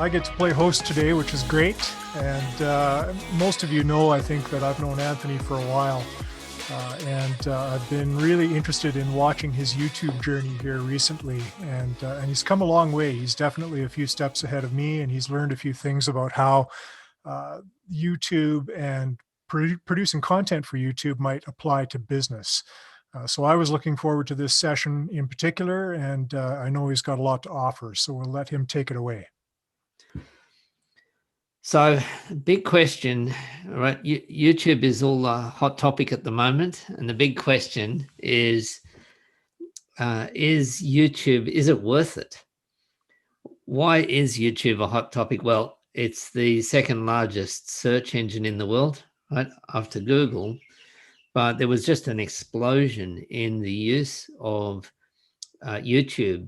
I get to play host today, which is great. And most of you know, I think, that I've known Anthony for a while. And I've been really interested in watching his YouTube journey here recently. And he's come a long way. He's definitely a few steps ahead of me, and he's learned a few things about how YouTube and producing content for YouTube might apply to business. So I was looking forward to this session in particular, and I know he's got a lot to offer, so we'll let him take it away. So, big question, right? YouTube is all a hot topic at the moment, and the big question is YouTube, is it worth it? Why is YouTube a hot topic? Well, it's the second largest search engine in the world, right, after Google. But there was just an explosion in the use of YouTube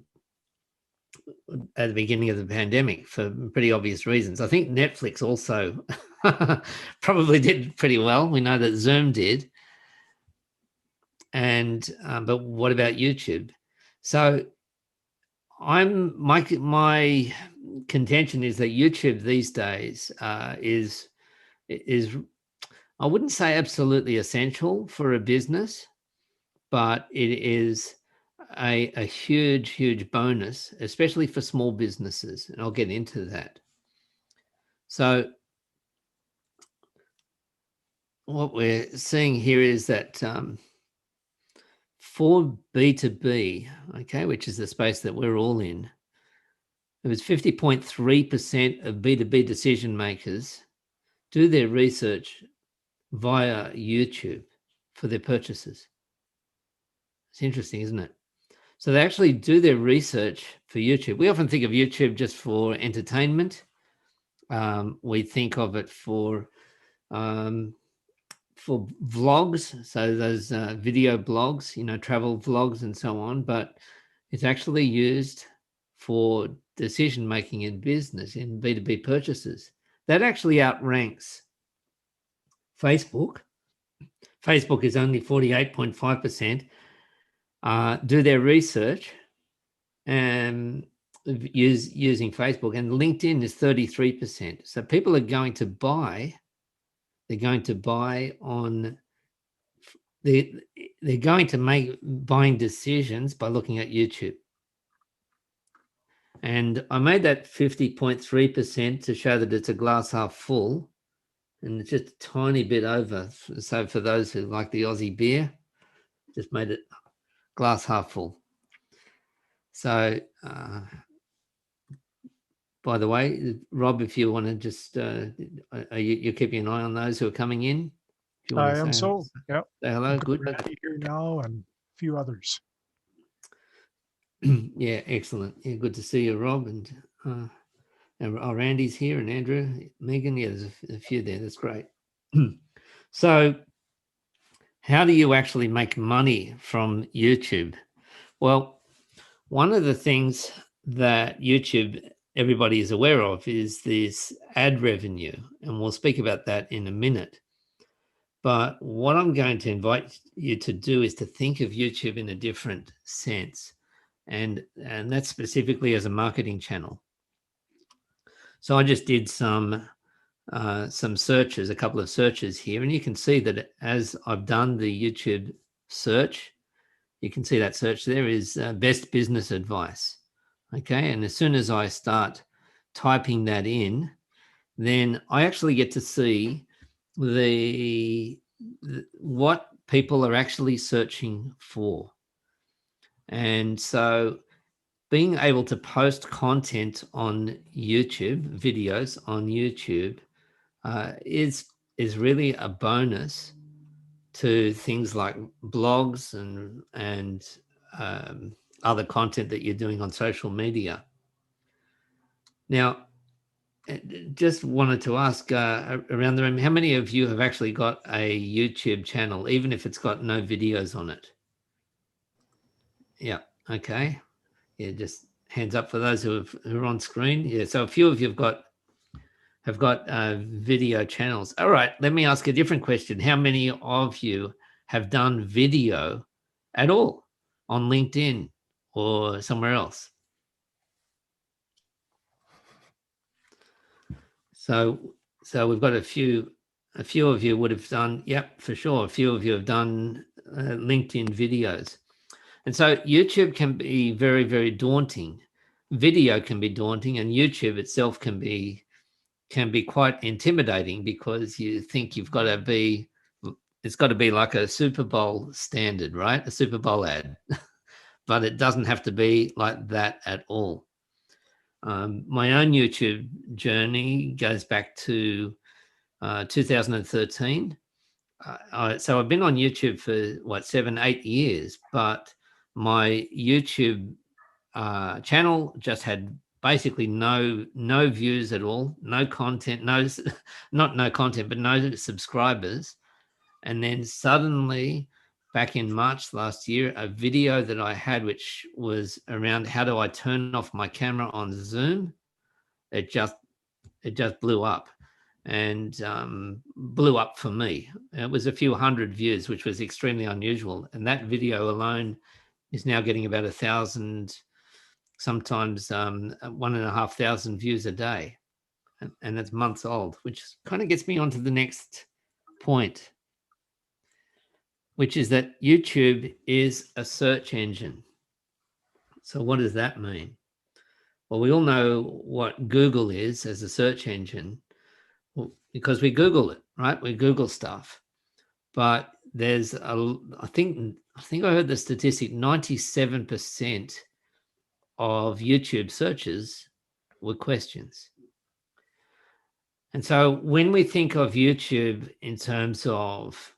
at the beginning of the pandemic for pretty obvious reasons. I think Netflix also probably did pretty well. We know that Zoom did. And but what about YouTube? So my contention is that YouTube these days is I wouldn't say absolutely essential for a business, but it is a huge bonus, especially for small businesses. And I'll get into that. So what we're seeing here is that for B2B, okay, which is the space that we're all in, it was 50.3% of B2B decision makers do their research via YouTube for their purchases. It's interesting, isn't it? So they actually do their research for YouTube. We often think of YouTube just for entertainment. We think of it for vlogs, so those video blogs, travel vlogs and so on. But it's actually used for decision making in business, in B2B purchases. That actually outranks Facebook. Facebook is only 48.5%. Do their research and using Facebook, and LinkedIn is 33%. So people are going to buy. They're going to buy on. They're going to make buying decisions by looking at YouTube. And I made that 50.3% to show that it's a glass half full, and it's just a tiny bit over. So for those who like the Aussie beer, just made it glass half full. So, by the way, Rob, if you want to just, you're keeping an eye on those who are coming in? If you I am so, yeah. Say hello, good. Here now and a few others. Yeah, excellent. Yeah, good to see you, Rob. And Randy's here, and Andrew, Megan. Yeah, there's a few there. That's great. So, how do you actually make money from YouTube? Well, one of the things that YouTube, everybody is aware of, is this ad revenue, and we'll speak about that in a minute. But what I'm going to invite you to do is to think of YouTube in a different sense, and that's specifically as a marketing channel. So I just did some searches, a couple of searches here, and you can see that as I've done the YouTube search, you can see that search there is best business advice. Okay, and as soon as I start typing that in, then I actually get to see what people are actually searching for. And so being able to post content on YouTube, videos on YouTube, is really a bonus to things like blogs and other content that you're doing on social media. Now, just wanted to ask around the room, how many of you have actually got a YouTube channel, even if it's got no videos on it? Yeah, okay. Yeah, just hands up for those who are on screen. Yeah, so a few of you have got video channels. All right, let me ask a different question. How many of you have done video at all on LinkedIn or somewhere else? So we've got a few of you would have done, yep, for sure. A few of you have done LinkedIn videos. And so YouTube can be very, very daunting. Video can be daunting, and YouTube itself can be quite intimidating, because you think it's got to be like a Super Bowl standard, right? A Super Bowl ad. But it doesn't have to be like that at all. My own YouTube journey goes back to 2013. So I've been on YouTube for 7-8 years, but my YouTube channel just had basically no views at all, no content, not no content, but no subscribers. And then suddenly, back in March last year, a video that I had, which was around how do I turn off my camera on Zoom, it just blew up, and blew up for me. It was a few hundred views, which was extremely unusual. And that video alone is now getting about 1,000, sometimes 1,500 views a day. And it's months old, which kind of gets me onto the next point, which is that YouTube is a search engine. So what does that mean? Well, we all know what Google is as a search engine, because we Google it, right? We Google stuff. But there's I think I heard the statistic, 97% of YouTube searches were questions. And so when we think of YouTube in terms of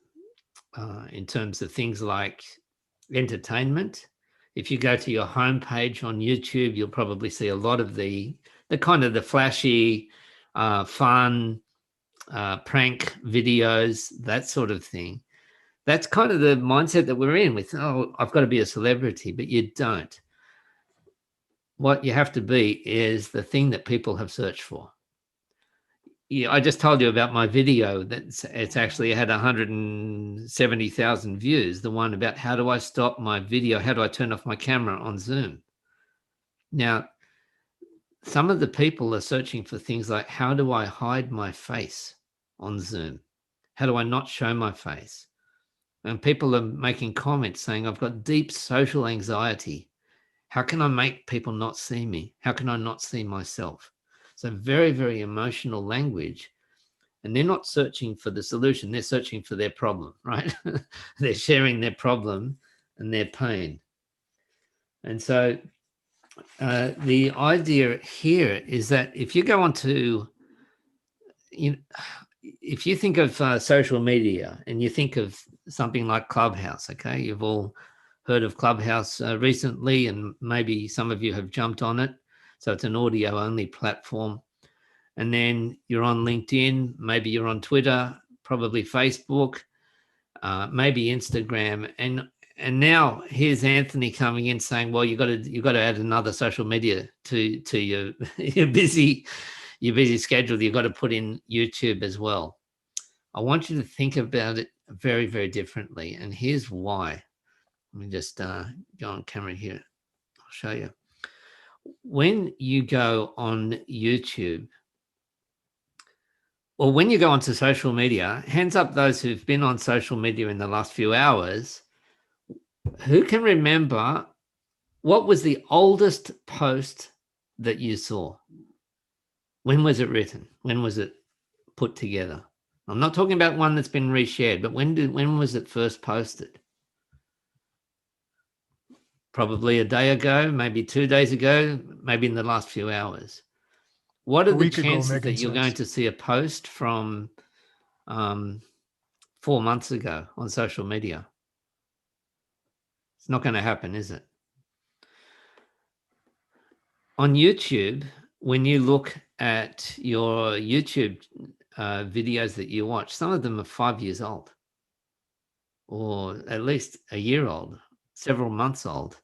things like entertainment, if you go to your homepage on YouTube, you'll probably see a lot of the kind of the flashy, fun, prank videos, that sort of thing. That's kind of the mindset that we're in with, oh, I've got to be a celebrity, but you don't. What you have to be is the thing that people have searched for. Yeah, I just told you about my video it's actually had 170,000 views. The one about how do I stop my video? How do I turn off my camera on Zoom? Now, some of the people are searching for things like, how do I hide my face on Zoom? How do I not show my face? And people are making comments saying, I've got deep social anxiety. How can I make people not see me? How can I not see myself? So very, very emotional language. And they're not searching for the solution. They're searching for their problem, right? They're sharing their problem and their pain. And so the idea here is that if you go onto, if you think of social media and you think of something like Clubhouse, okay, you've all heard of Clubhouse recently, and maybe some of you have jumped on it. So it's an audio only platform. And then you're on LinkedIn, maybe you're on Twitter, probably Facebook, maybe Instagram. And now here's Anthony coming in saying, well, you've got to add another social media to your busy schedule. You've got to put in YouTube as well. I want you to think about it very, very differently. And here's why. Let me just go on camera here. I'll show you. When you go on YouTube, or when you go onto social media, hands up those who've been on social media in the last few hours, who can remember what was the oldest post that you saw? When was it written? When was it put together? I'm not talking about one that's been reshared, but when was it first posted? Probably a day ago, maybe 2 days ago, maybe in the last few hours. What are the chances that you're going to see a post from 4 months ago on social media? It's not going to happen, is it? On YouTube, when you look at your YouTube videos that you watch, some of them are 5 years old, or at least a year old, several months old.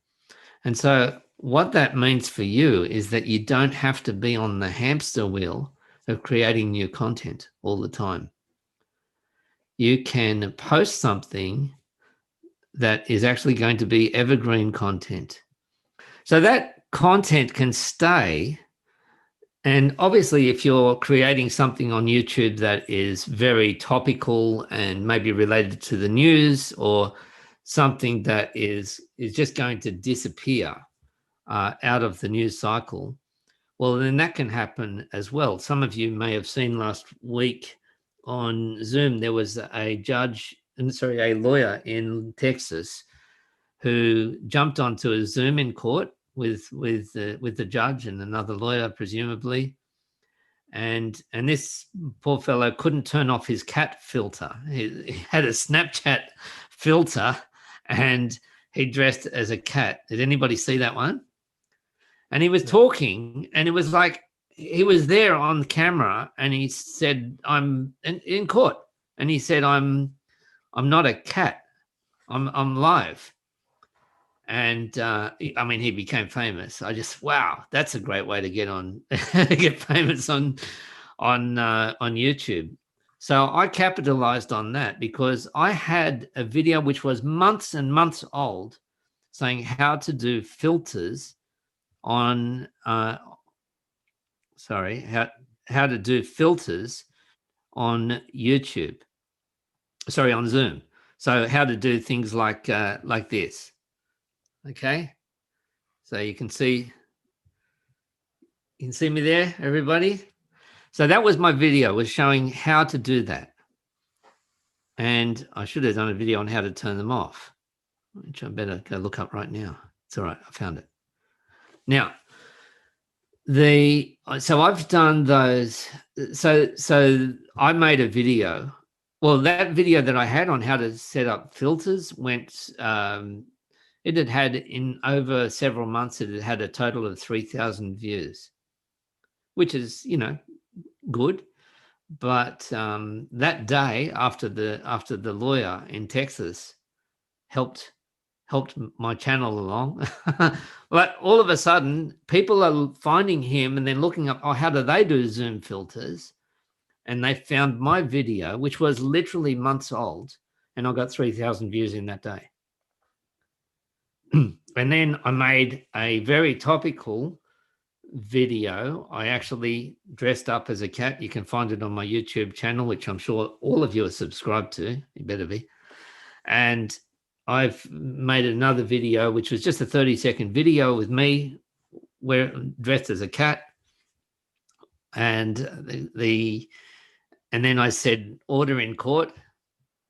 And so what that means for you is that you don't have to be on the hamster wheel of creating new content all the time. You can post something that is actually going to be evergreen content. So that content can stay And obviously, if you're creating something on YouTube that is very topical and maybe related to the news, or something that is just going to disappear out of the news cycle, well, then that can happen as well. Some of you may have seen last week on Zoom, there was a lawyer in Texas who jumped onto a Zoom in court with the judge and another lawyer, presumably. And this poor fellow couldn't turn off his cat filter. He had a Snapchat filter, and he dressed as a cat. Did anybody see that one? And he was talking, and it was like he was there on camera, and he said, "I'm in court," and he said, "I'm not a cat. I'm live." And I mean, he became famous. Wow, that's a great way to get famous on YouTube. So I capitalized on that because I had a video which was months and months old, saying how to do filters on how to do filters on YouTube. Sorry, on Zoom. So how to do things like this. Okay, so you can see me there, everybody. So that was my video, was showing how to do that. And I should have done a video on how to turn them off, which I better go look up right now. It's all right, I found it. Now, so I've done those. So I made a video. Well, that video that I had on how to set up filters went, it had in over several months, it had a total of 3,000 views, which is, good. But that day, after the lawyer in Texas helped my channel along, but all of a sudden people are finding him and then looking up, how do they do Zoom filters? And they found my video, which was literally months old, and I got 3,000 views in that day. And then I made a very topical video. I actually dressed up as a cat. You can find it on my YouTube channel, which I'm sure all of you are subscribed to. You better be. And I've made another video, which was just a 30-second video with me dressed as a cat. And and then I said, order in court.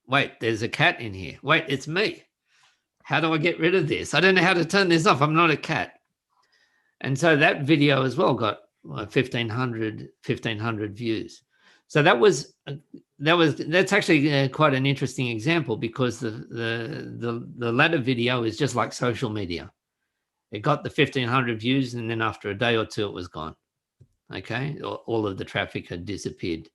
Wait, there's a cat in here. Wait, it's me. How do I get rid of this? I don't know how to turn this off. I'm not a cat. And so that video as well got 1,500 views. So that's actually quite an interesting example, because the latter video is just like social media. It got the 1,500 views, and then after a day or two, it was gone. Okay, all of the traffic had disappeared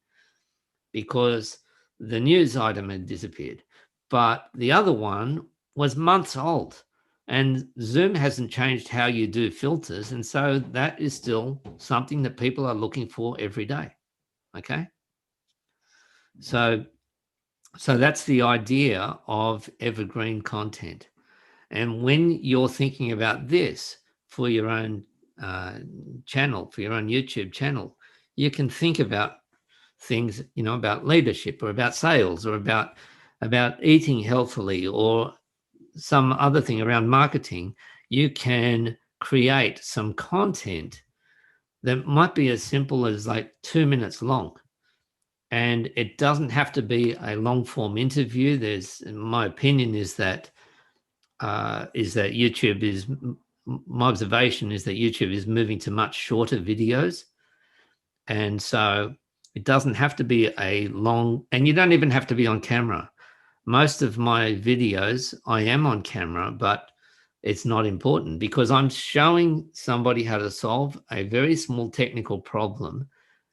because the news item had disappeared. But the other one was months old, and Zoom hasn't changed how you do filters. And so that is still something that people are looking for every day. Okay. So that's the idea of evergreen content. And when you're thinking about this for your own channel, for your own YouTube channel, you can think about things, about leadership, or about sales, or about eating healthily, or some other thing around marketing. You can create some content that might be as simple as like 2 minutes long. And it doesn't have to be a long form interview. My opinion is that YouTube is, my observation is that YouTube is moving to much shorter videos. And so it doesn't have to be a long, and you don't even have to be on camera. Most of my videos, I am on camera, but it's not important, because I'm showing somebody how to solve a very small technical problem,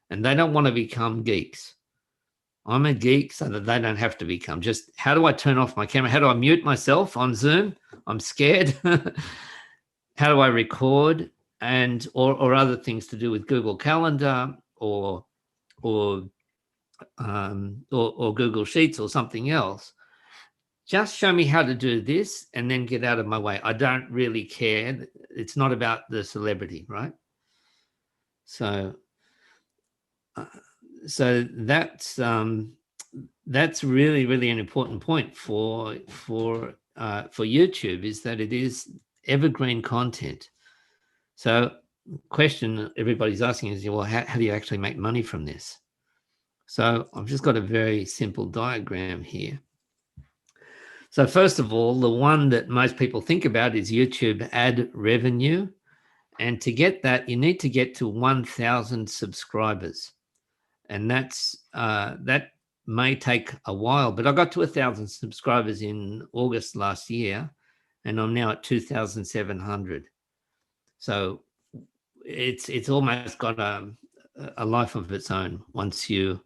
and they don't want to become geeks. I'm a geek so that they don't have to become. Just, how do I turn off my camera? How do I mute myself on Zoom? I'm scared. How do I record, or other things to do with Google Calendar or Google Sheets or something else? Just show me how to do this and then get out of my way. I don't really care. It's not about the celebrity, right? So so that's really, really an important point for YouTube, is that it is evergreen content. So question everybody's asking is, well, how do you actually make money from this? So I've just got a very simple diagram here. So first of all, the one that most people think about is YouTube ad revenue. And to get that, you need to get to 1,000 subscribers. And that may take a while, but I got to 1,000 subscribers in August last year, and I'm now at 2,700. So it's almost got a life of its own once you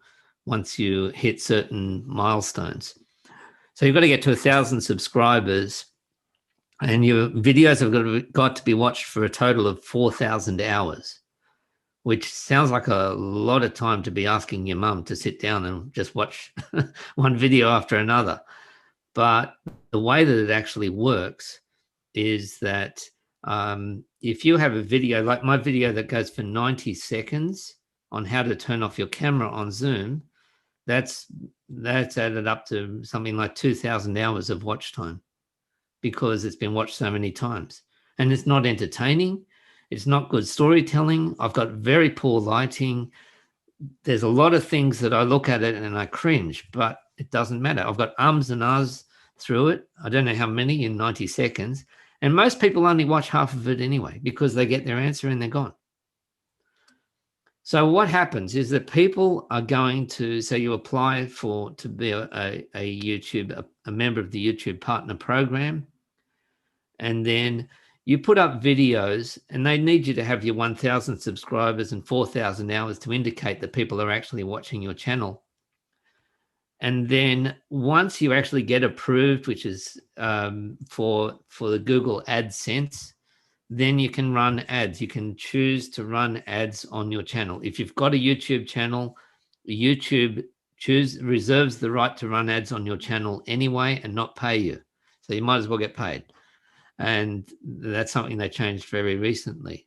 hit certain milestones. So you've got to get to 1,000 subscribers, and your videos have got to be watched for a total of 4,000 hours, which sounds like a lot of time to be asking your mum to sit down and just watch one video after another. But the way that it actually works is that if you have a video, like my video that goes for 90 seconds on how to turn off your camera on Zoom, that's added up to something like 2,000 hours of watch time, because it's been watched so many times. And it's not entertaining. It's not good storytelling. I've got very poor lighting. There's a lot of things that I look at it and I cringe, but it doesn't matter. I've got ums and ahs through it. I don't know how many in 90 seconds. And most people only watch half of it anyway, because they get their answer and they're gone. So what happens is that people are going to, so you apply to be a member of the YouTube Partner Program, and then you put up videos, and they need you to have your 1,000 subscribers and 4,000 hours to indicate that people are actually watching your channel. And then once you actually get approved, which is for the Google AdSense, then you can run ads. You can choose to run ads on your channel. If you've got a YouTube channel, YouTube reserves the right to run ads on your channel anyway and not pay you. So you might as well get paid. And that's something they changed very recently.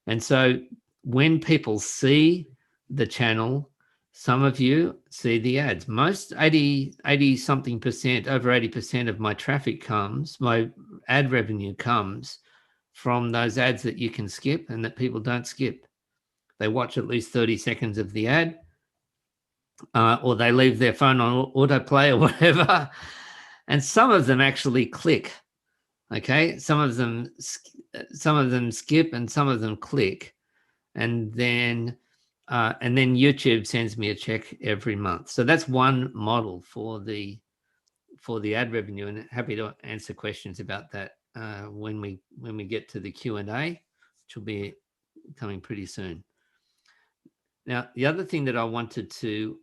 And so when people see the channel, some of you see the ads. Most 80 something percent, over 80% of my traffic comes, my ad revenue comes from those ads that you can skip and that people don't skip. They watch at least 30 seconds of the ad, or they leave their phone on autoplay or whatever. And some of them actually click. Okay, some of them skip and some of them click, and then YouTube sends me a check every month. So that's one model for the ad revenue, and happy to answer questions about that when we get to the Q&A, which will be coming pretty soon. Now, the other thing that I wanted to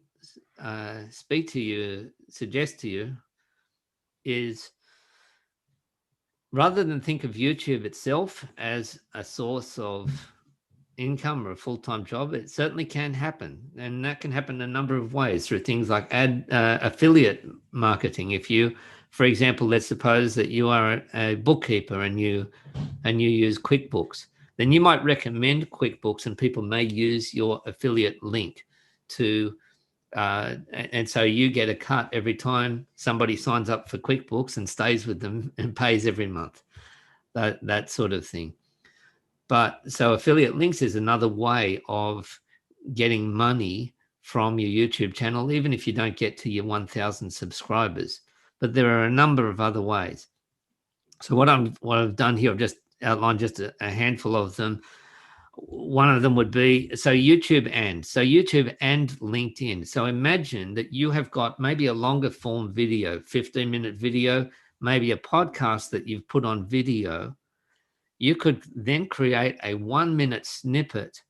suggest to you is, rather than think of YouTube itself as a source of income or a full-time job, it certainly can happen. And that can happen a number of ways, through things like affiliate marketing. If you, for example, let's suppose that you are a bookkeeper and you use QuickBooks, then you might recommend QuickBooks and people may use your affiliate link to, and so you get a cut every time somebody signs up for QuickBooks and stays with them and pays every month, that sort of thing. But so affiliate links is another way of getting money from your YouTube channel, even if you don't get to your 1,000 subscribers. But there are a number of other ways. So what I've done here, I've just outlined just a handful of them. One of them would be, so YouTube and LinkedIn. So imagine that you have got maybe a longer form video, 15-minute video, maybe a podcast that you've put on video. You could then create a 1-minute snippet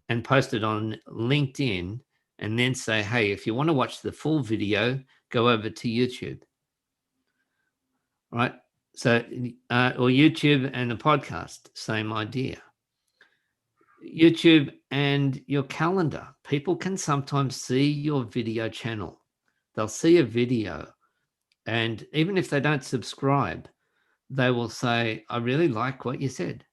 and post it on LinkedIn, and then say, hey, if you want to watch the full video, go over to YouTube. Right? So, or YouTube and the podcast, same idea. YouTube and your calendar. People can sometimes see your video channel. They'll see a video, and even if they don't subscribe, they will say, I really like what you said.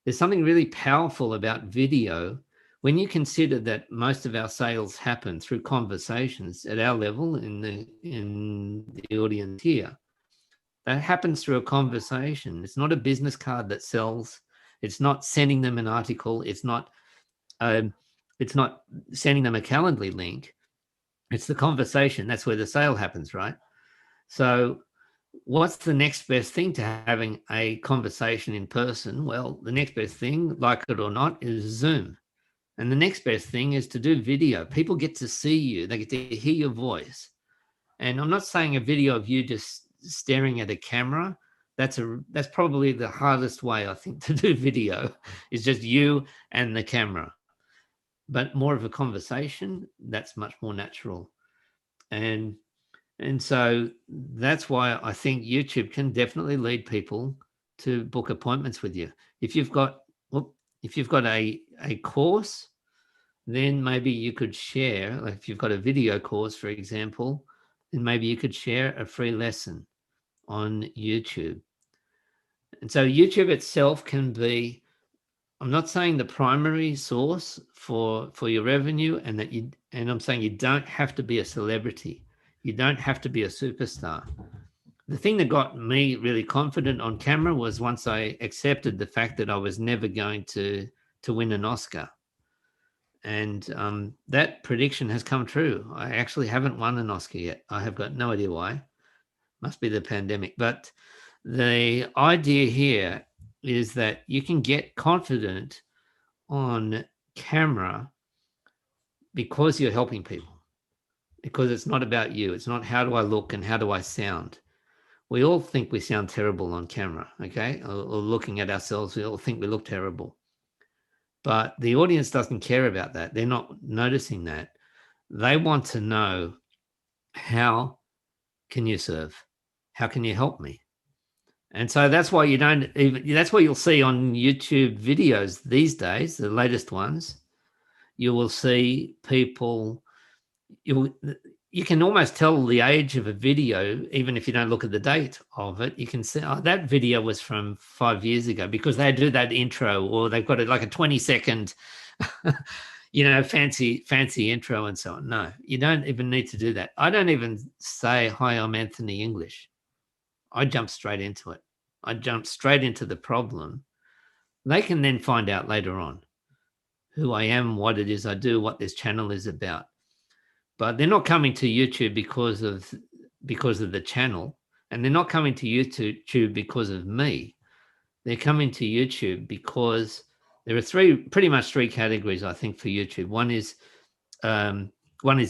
There's something really powerful about video when you consider that most of our sales happen through conversations at our level in the audience here, that happens through a conversation. It's not a business card that sells. It's not sending them an article. It's not sending them a Calendly link. It's the conversation. That's where the sale happens, right? So what's the next best thing to having a conversation in person? Well, the next best thing, like it or not, is Zoom. And the next best thing is to do video. People get to see you. They get to hear your voice. And I'm not saying a video of you just staring at a camera. That's probably the hardest way, I think, to do video, is just you and the camera. But more of a conversation, that's much more natural. And so that's why I think YouTube can definitely lead people to book appointments with you. If you've got a course, then maybe you could share, like if you've got a video course, for example, then maybe you could share a free lesson on YouTube. And so YouTube itself can be, I'm not saying the primary source for your revenue, and I'm saying you don't have to be a celebrity. You don't have to be a superstar. The thing that got me really confident on camera was once I accepted the fact that I was never going to win an Oscar. And that prediction has come true. I actually haven't won an Oscar yet. I have got no idea why. Must be the pandemic. But the idea here is that you can get confident on camera because you're helping people, because it's not about you. It's not how do I look and how do I sound. We all think we sound terrible on camera, okay? Or looking at ourselves, we all think we look terrible. But the audience doesn't care about that. They're not noticing that. They want to know, how can you serve? How can you help me? And so that's why that's what you'll see on YouTube videos these days, the latest ones. You will see people, you can almost tell the age of a video, even if you don't look at the date of it. You can see, oh, that video was from 5 years ago, because they do that intro, or they've got like a 20-second, fancy intro and so on. No, you don't even need to do that. I don't even say, hi, I'm Anthony English. I jump straight into it. I jump straight into the problem. They can then find out later on who I am, what it is I do, what this channel is about. But they're not coming to YouTube because of the channel, and they're not coming to YouTube because of me. They're coming to YouTube because there are pretty much three categories, I think, for YouTube. One is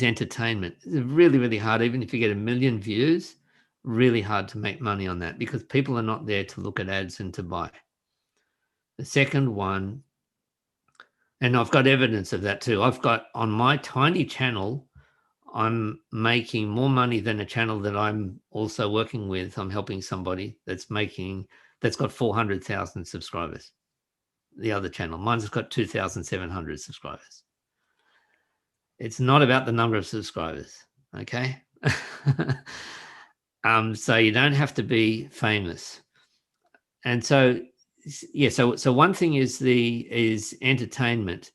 entertainment. It's really, really hard. Even if you get 1 million views, really hard to make money on that, because people are not there to look at ads and to buy. The second one, and I've got evidence of that too. I've got, on my tiny channel, I'm making more money than a channel that I'm also working with. I'm helping somebody that's got 400,000 subscribers. The other channel, mine's got 2,700 subscribers. It's not about the number of subscribers, okay? So you don't have to be famous. And so, yeah, so one thing is entertainment.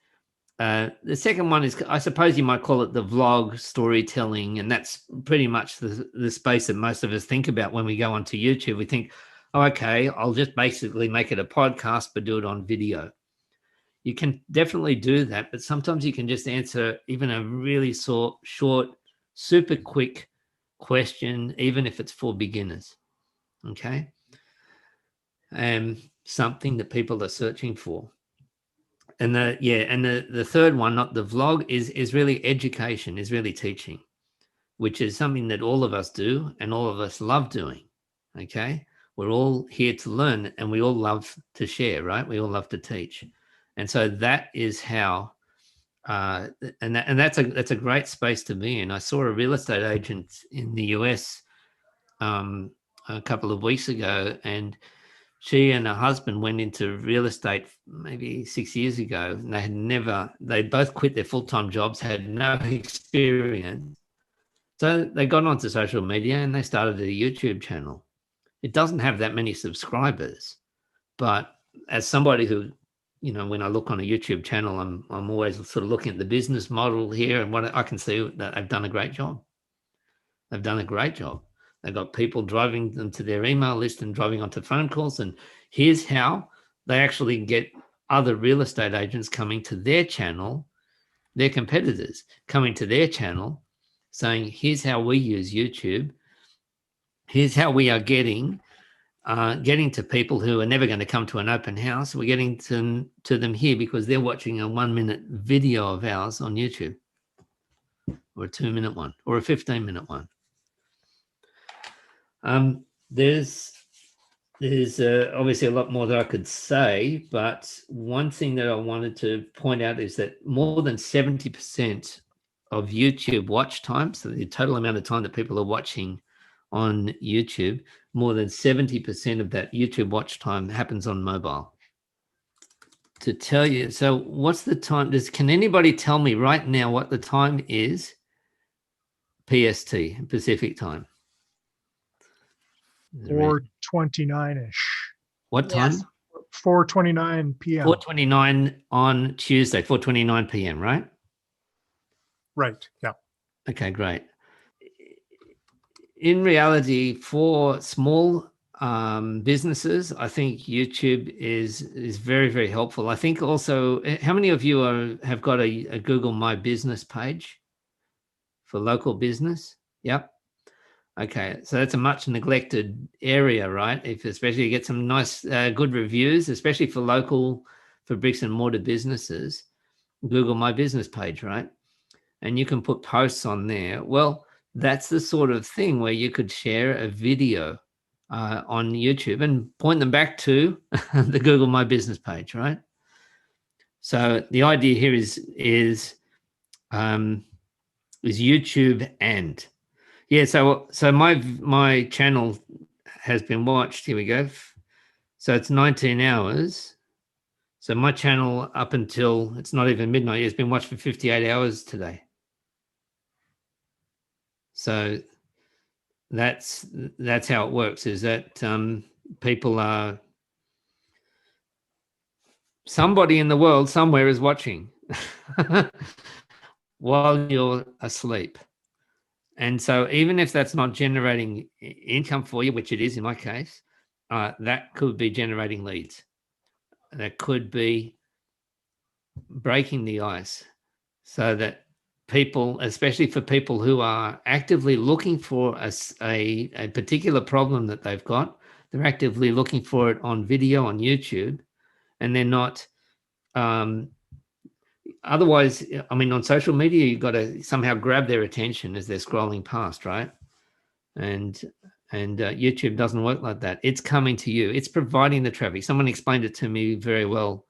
The second one is, I suppose you might call it the vlog storytelling, and that's pretty much the space that most of us think about when we go onto YouTube. We think, oh, okay, I'll just basically make it a podcast, but do it on video. You can definitely do that, but sometimes you can just answer even a really short, super quick question, even if it's for beginners, okay? Something that people are searching for. And the third one, not the vlog, is really education, is really teaching, which is something that all of us do and all of us love doing, okay? We're all here to learn, and we all love to share, right? We all love to teach. And so that is how, and that's a great space to be in. I saw a real estate agent in the US a couple of weeks ago, and she and her husband went into real estate maybe 6 years ago, and they both quit their full-time jobs, had no experience. So they got onto social media and they started a YouTube channel. It doesn't have that many subscribers, but as somebody who you know, when I look on a YouTube channel, I'm always sort of looking at the business model here, and what I can see that they've done a great job. They've done a great job. They've got people driving them to their email list and driving onto phone calls. And here's how they actually get other real estate agents coming to their channel, their competitors coming to their channel, saying, here's how we use YouTube. Here's how we are getting to people who are never going to come to an open house. We're getting to them here because they're watching a 1-minute video of ours on YouTube, or a 2-minute one, or a 15-minute one. There's obviously a lot more that I could say, but one thing that I wanted to point out is that more than 70% of YouTube watch time, so the total amount of time that people are watching on YouTube, more than 70% of that YouTube watch time happens on mobile. To tell you, so what's the time? Can anybody tell me right now what the time is? PST, Pacific time. 4:29-ish. What time? Yes. 4:29 p.m. 4:29 on Tuesday, 4:29 p.m., right? Right. Yeah. Okay, great. In reality, for small businesses, I think YouTube is very, very helpful. I think also, how many of you have got a Google My Business page for local business? Yep. Okay, so that's a much neglected area, right? If especially you get some nice, good reviews, especially for bricks and mortar businesses, Google My Business page, right? And you can put posts on there. Well, that's the sort of thing where you could share a video on YouTube and point them back to the Google My Business page, right? So the idea here is YouTube and. Yeah, so my channel has been watched. Here we go. So it's 19 hours. So my channel up until it's not even midnight, it's been watched for 58 hours today. So that's how it works. Is that people are, somebody in the world somewhere is watching while you're asleep. And so even if that's not generating income for you, which it is in my case, that could be generating leads. That could be breaking the ice so that people, especially for people who are actively looking for a particular problem that they've got, they're actively looking for it on video on YouTube, and they're not otherwise, I mean, on social media, you've got to somehow grab their attention as they're scrolling past, right? And YouTube doesn't work like that. It's coming to you. It's providing the traffic. Someone explained it to me very well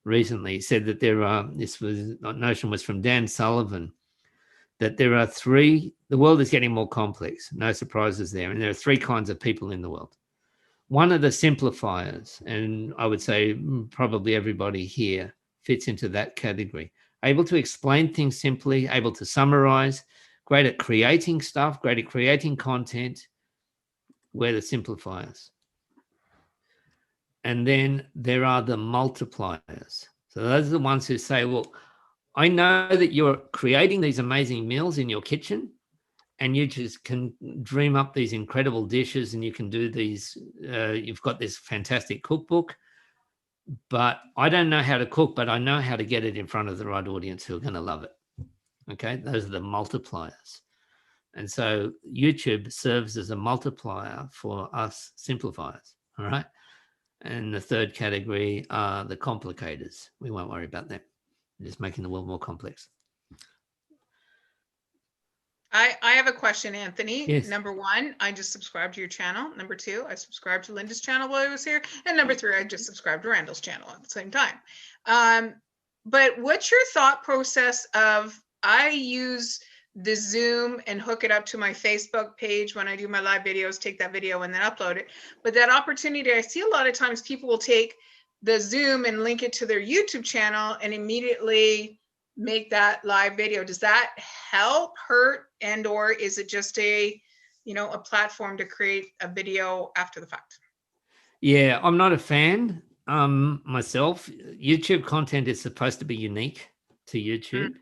recently. He said that the notion was from Dan Sullivan, that there are the world is getting more complex. No surprises there. And there are 3 kinds of people in the world. One are the simplifiers, and I would say probably everybody here fits into that category. Able to explain things simply, able to summarize, great at creating stuff, great at creating content. We're the simplifiers. And then there are the multipliers. So those are the ones who say, well, I know that you're creating these amazing meals in your kitchen, and you just can dream up these incredible dishes, and you can do these, you've got this fantastic cookbook, but I don't know how to cook, but I know how to get it in front of the right audience who are going to love it. Okay, those are the multipliers. And so YouTube serves as a multiplier for us simplifiers, all right? And the third category are the complicators. We won't worry about that. We're just making the world more complex. I have a question, Anthony. Yes. Number 1, I just subscribed to your channel. Number 2, I subscribed to Linda's channel while I was here. And number 3, I just subscribed to Randall's channel at the same time. But what's your thought process of, I use the Zoom and hook it up to my Facebook page when I do my live videos, take that video and then upload it. But that opportunity, I see a lot of times people will take the Zoom and link it to their YouTube channel and immediately make that live video. Does that help, hurt, and or is it just a platform to create a video after the fact? Yeah, I'm not a fan. Myself, YouTube content is supposed to be unique to YouTube.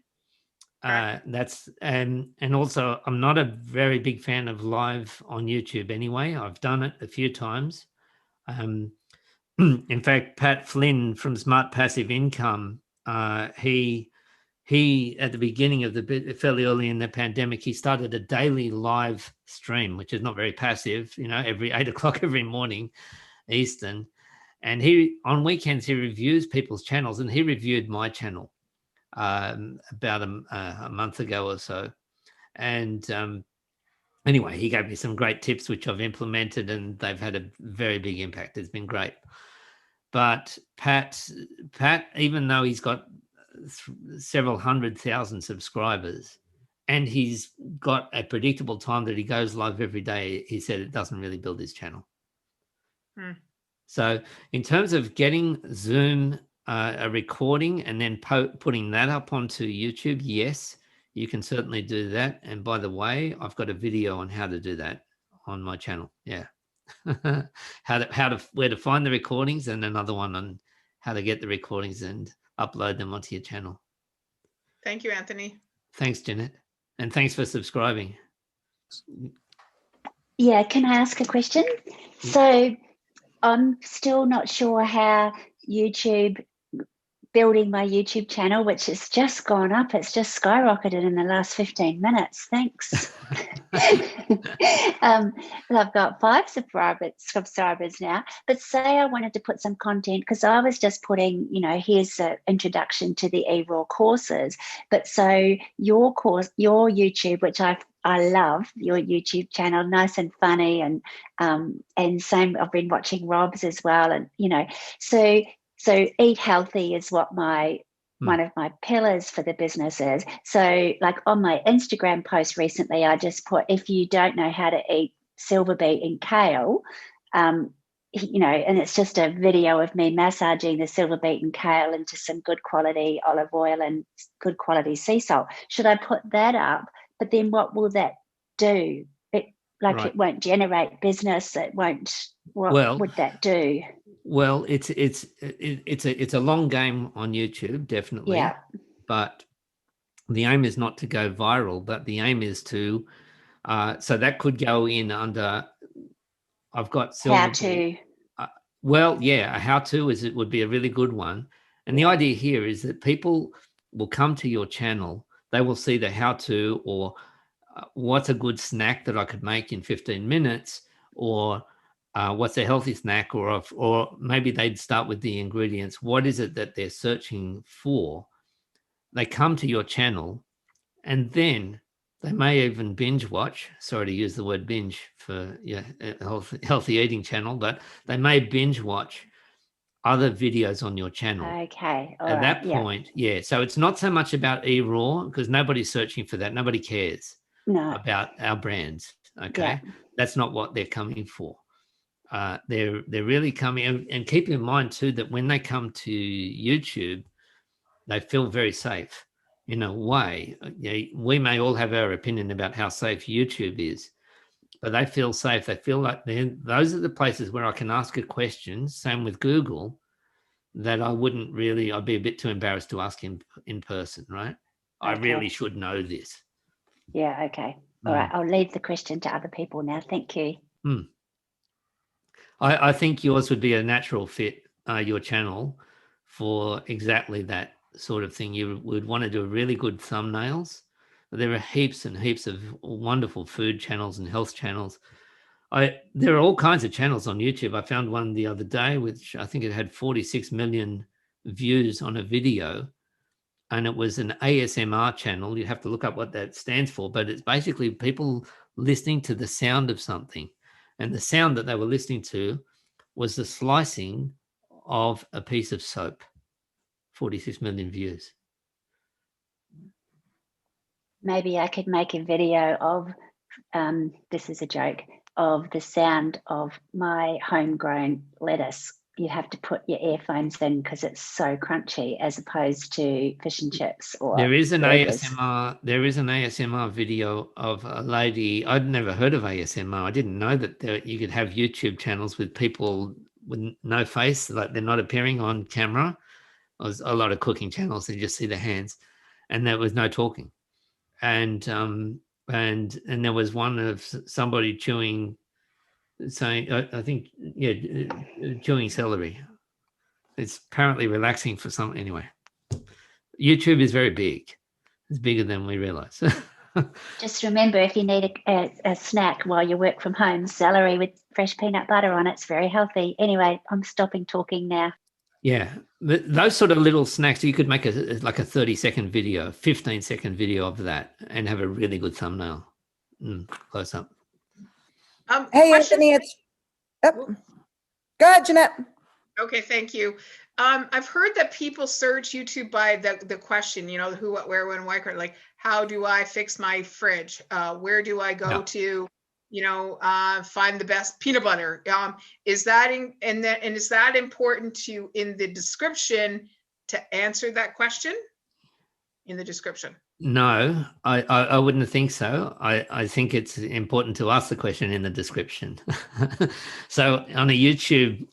Right. That's and also I'm not a very big fan of live on YouTube anyway. I've done it a few times. In fact, Pat Flynn from Smart Passive Income, he at the beginning of fairly early in the pandemic, he started a daily live stream, which is not very passive, every 8 o'clock every morning Eastern. And he on weekends he reviews people's channels, and he reviewed my channel about a month ago or so. And anyway, he gave me some great tips which I've implemented, and they've had a very big impact. It's been great. But Pat, even though he's got several 100,000 subscribers and he's got a predictable time that he goes live every day, he said it doesn't really build his channel. So in terms of getting Zoom a recording and then putting that up onto YouTube, yes, you can certainly do that. And by the way, I've got a video on how to do that on my channel. Yeah. Where to find the recordings, and another one on how to get the recordings and upload them onto your channel. Thank you, Anthony. Thanks, Jeanette. And thanks for subscribing. Yeah, can I ask a question? So I'm still not sure how building my YouTube channel, which has just gone up. It's just skyrocketed in the last 15 minutes. Thanks. I've got 5 subscribers now. But say I wanted to put some content, because I was just putting, here's an introduction to the eRaw courses. But so your course, your YouTube, which I love your YouTube channel, nice and funny, and same. I've been watching Rob's as well, and so eat healthy is what one of my pillars for the business is. So like on my Instagram post recently, I just put, if you don't know how to eat silver beet and kale, and it's just a video of me massaging the silver beet and kale into some good quality olive oil and good quality sea salt. Should I put that up? But then what will that do? It won't generate business. It won't. What would that do? Well, it's a long game on YouTube, definitely. Yeah. But the aim is not to go viral, but the aim is to. So that could go in under. I've got how to. A how to would be a really good one. And the idea here is that people will come to your channel. They will see the how to, or what's a good snack that I could make in 15 minutes, or what's a healthy snack, or maybe they'd start with the ingredients. What is it that they're searching for? They come to your channel, and then they may even binge watch. Sorry to use the word binge for a healthy eating channel, but they may binge watch other videos on your channel. Okay. At that point, So it's not so much about eRaw, because nobody's searching for that. Nobody cares about our brands. Okay. Yeah. That's not what they're coming for. They're really coming, and keep in mind too that when they come to YouTube, they feel very safe in a way. We may all have our opinion about how safe YouTube is, but they feel safe. They feel like those are the places where I can ask a question. Same with Google, that I'd be a bit too embarrassed to ask in person, right? Okay. I really should know this. Yeah. Okay. All right. I'll leave the question to other people now. Thank you. I think yours would be a natural fit, your channel, for exactly that sort of thing. You would want to do really good thumbnails. There are heaps and heaps of wonderful food channels and health channels. There are all kinds of channels on YouTube. I found one the other day, which I think it had 46 million views on a video, and it was an ASMR channel. You have to look up what that stands for, but it's basically people listening to the sound of something. And the sound that they were listening to was the slicing of a piece of soap. 46 million views. Maybe I could make a video of, this is a joke, of the sound of my homegrown lettuce. You have to put your earphones in because it's so crunchy, as opposed to fish and chips or there is an burgers. ASMR video of a lady. I'd never heard of ASMR. I didn't know that you could have YouTube channels with people with no face, like they're not appearing on camera. There's a lot of cooking channels, so you just see the hands, and there was no talking. And there was one of somebody chewing, saying, I think, chewing celery. It's apparently relaxing for some. Anyway, YouTube is very big. It's bigger than we realize. Just remember, if you need a snack while you work from home, celery with fresh peanut butter on it's very healthy. Anyway, I'm stopping talking now. Yeah, those sort of little snacks, you could make a 30-second video, 15-second video of that, and have a really good thumbnail. Close up. Hey, Anthony, it's go ahead, Jeanette. Okay, thank you. I've heard that people search YouTube by the question, who, what, where, when, why, like, how do I fix my fridge? Where do I go to, find the best peanut butter? Is that is that important to in the description to answer that question in the description? No, I wouldn't think so. I think it's important to ask the question in the description. So on a YouTube,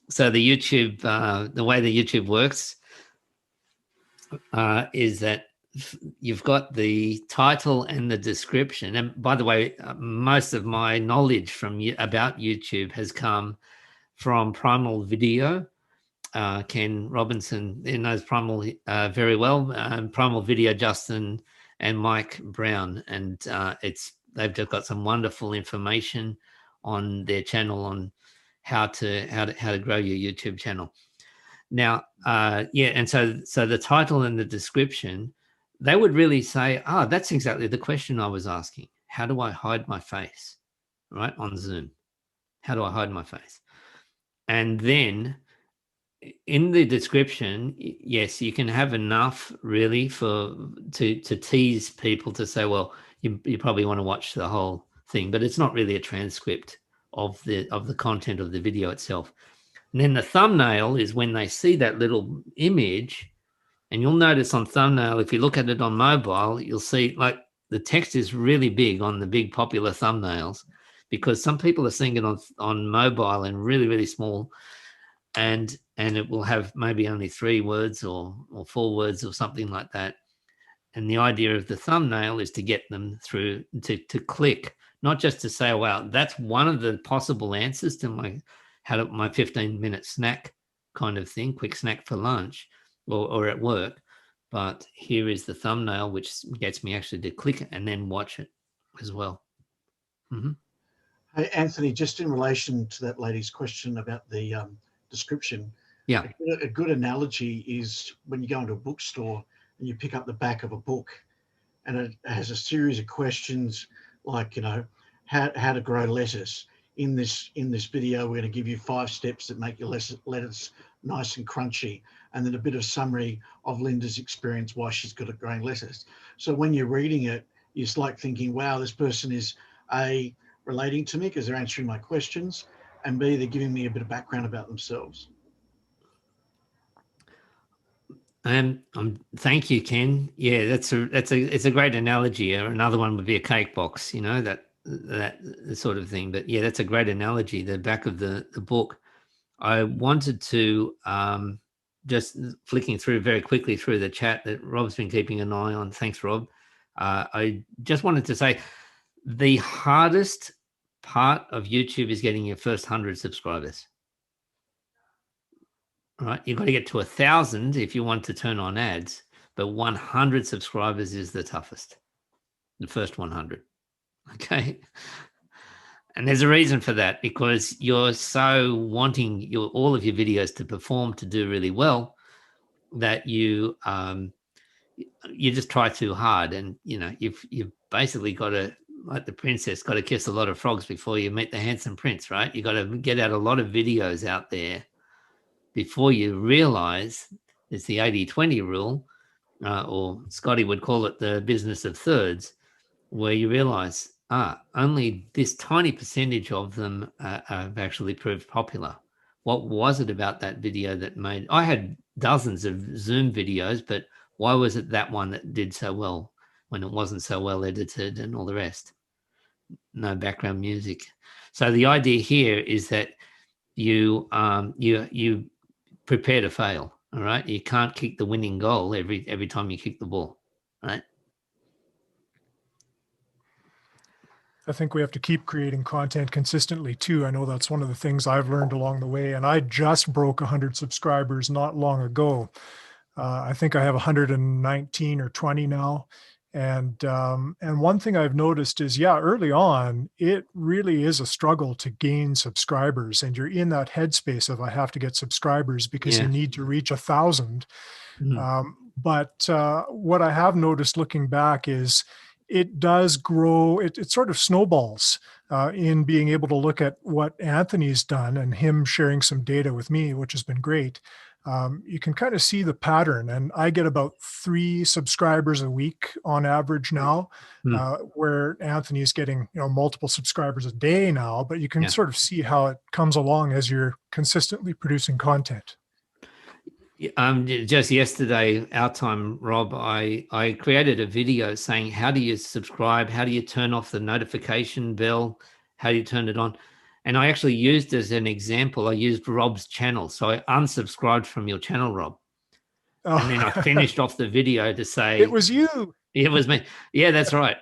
the way the YouTube works is that you've got the title and the description. And by the way, most of my knowledge about YouTube has come from Primal Video. Ken Robinson knows Primal very well. Primal Video, Justin and Mike Brown, and they've just got some wonderful information on their channel on how to grow your YouTube channel. Now, and so the title and the description, they would really say, that's exactly the question I was asking. How do I hide my face, right, on Zoom? How do I hide my face? And then in the description, yes, you can have enough really to tease people to say, well, you probably want to watch the whole thing, but it's not really a transcript of the content of the video itself. And then the thumbnail is when they see that little image, and you'll notice on thumbnail, if you look at it on mobile, you'll see like the text is really big on the big popular thumbnails, because some people are seeing it on mobile and really, really small. And it will have maybe only 3 words or 4 words or something like that. And the idea of the thumbnail is to get them through to click, not just to say, wow, that's one of the possible answers to my 15-minute snack kind of thing, quick snack for lunch or at work. But here is the thumbnail, which gets me actually to click and then watch it as well. Mm-hmm. Hey, Anthony, just in relation to that lady's question about the description, a good analogy is when you go into a bookstore and you pick up the back of a book, and it has a series of questions like, how to grow lettuce. In this video, we're going to give you 5 steps that make your lettuce nice and crunchy, and then a bit of summary of Linda's experience why she's good at growing lettuce. So when you're reading it, it's like thinking, wow, this person is A, relating to me because they're answering my questions, and B, they're giving me a bit of background about themselves. Thank you, Ken. Yeah, it's a great analogy. Another one would be a cake box, that sort of thing. But yeah, that's a great analogy. The back of the book. I wanted to just flicking through very quickly through the chat that Rob's been keeping an eye on. Thanks, Rob. I just wanted to say the hardest part of YouTube is getting your first 100 subscribers. Right, you've got to get to 1,000 if you want to turn on ads, but 100 subscribers is the toughest. The first 100. Okay, and there's a reason for that, because you're so wanting all of your videos to perform, to do really well, that you just try too hard, and you've basically got to, like the princess, got to kiss a lot of frogs before you meet the handsome prince, right? You got to get out a lot of videos out there before you realize it's the 80-20 rule, or Scotty would call it the business of thirds, where you realize, only this tiny percentage of them have actually proved popular. What was it about that video that made, I had dozens of Zoom videos, but why was it that one that did so well when it wasn't so well edited and all the rest? No background music. So the idea here is that you prepare to fail. All right, you can't kick the winning goal every time you kick the ball. Right. I think we have to keep creating content consistently too. I know that's one of the things I've learned along the way, and I just broke 100 subscribers not long ago. I think I have 119 or 20 now. And one thing I've noticed is, yeah, early on, it really is a struggle to gain subscribers, and you're in that headspace of I have to get subscribers because you need to reach 1,000. But what I have noticed looking back is it does grow. It sort of snowballs in being able to look at what Anthony's done and him sharing some data with me, which has been great. You can kind of see the pattern, and I get about 3 subscribers a week on average now, where Anthony's getting multiple subscribers a day now, but you can sort of see how it comes along as you're consistently producing content. Just yesterday, our time, Rob, I created a video saying, how do you subscribe? How do you turn off the notification bell? How do you turn it on? And I actually used as an example, I used Rob's channel. So I unsubscribed from your channel, Rob. Oh. And then I finished off the video to say, it was you. It was me. Yeah, that's right.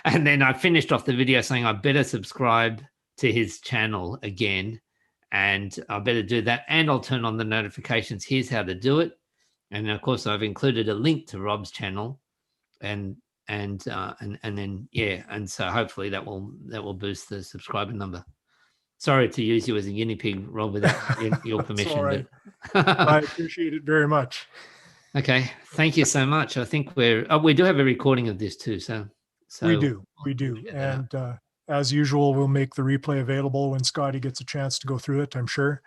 And then I finished off the video saying I better subscribe to his channel again, and I better do that. And I'll turn on the notifications. Here's how to do it. And of course, I've included a link to Rob's channel, and then and so hopefully that will boost the subscriber number. Sorry to use you as a guinea pig, Rob, without your permission. Right. I appreciate it very much. Okay, thank you so much. I think we do have a recording of this too. So we do, and as usual, we'll make the replay available when Scotty gets a chance to go through it, I'm sure.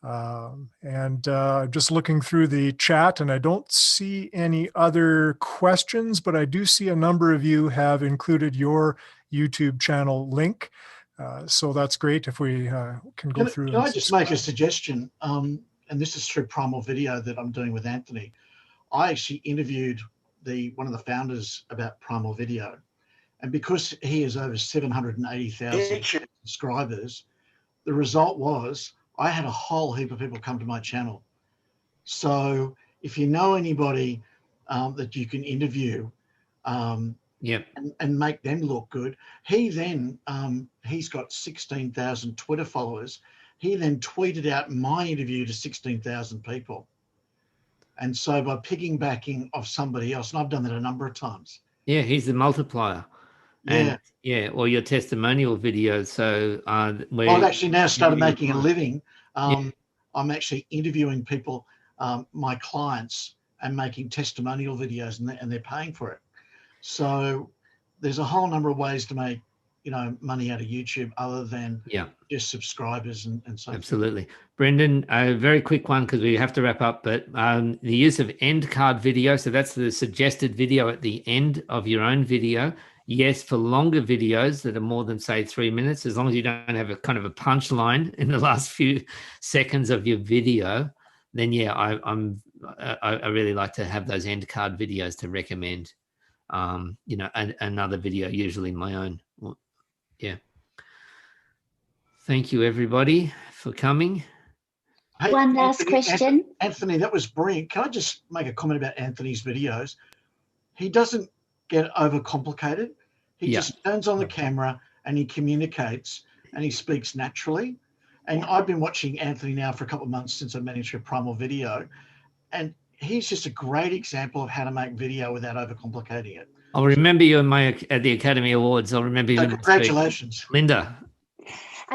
Just looking through the chat, and I don't see any other questions, but I do see a number of you have included your YouTube channel link. So that's great if we can go through. Can I just make a suggestion? And this is through Primal Video that I'm doing with Anthony. I actually interviewed one of the founders about Primal Video. And because he has over 780,000 subscribers, the result was I had a whole heap of people come to my channel. So if you know anybody that you can interview, and make them look good. He then, he's got 16,000 Twitter followers. He then tweeted out my interview to 16,000 people. And so by piggybacking off somebody else, and I've done that a number of times. Yeah, he's the multiplier. And or your testimonial video. So I've actually now started making a living. I'm actually interviewing people, my clients, and making testimonial videos, and they're paying for it. So there's a whole number of ways to make, money out of YouTube other than just subscribers and so Absolutely. Forth. Brendan, a very quick one because we have to wrap up, but the use of end card video. So that's the suggested video at the end of your own video. Yes, for longer videos that are more than, say, 3 minutes, as long as you don't have a kind of a punchline in the last few seconds of your video, then I really like to have those end card videos to recommend. Another video, usually my own. Yeah. Thank you, everybody, for coming. Hey, one last question. Anthony, that was brilliant. Can I just make a comment about Anthony's videos? He doesn't get overcomplicated. He just turns on the camera and he communicates and he speaks naturally. And I've been watching Anthony now for a couple of months since I managed a Primal Video. And he's just a great example of how to make video without overcomplicating it. I'll remember you at the Academy Awards. I'll remember you. Congratulations. Linda.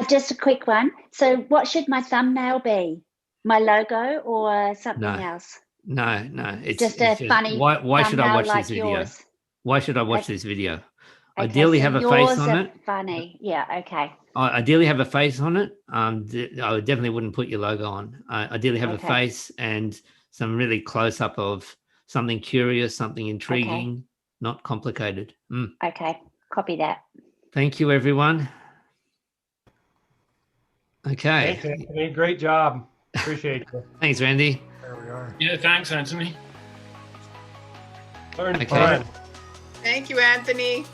Just a quick one. So what should my thumbnail be? My logo or something else? No. It's just funny. Why should I watch this video? Yours. Why should I watch this video? Ideally, have a face on it. Funny. Yeah. Okay. Ideally, have a face on it. I definitely wouldn't put your logo on. Ideally, have a face and some really close up of something curious, something intriguing, not complicated. Okay. Copy that. Thank you, everyone. Okay. Thanks, Anthony. Great job. Appreciate it. Thanks, Randy. There we are. Yeah, thanks, Anthony. Learned fun. Thank you, Anthony.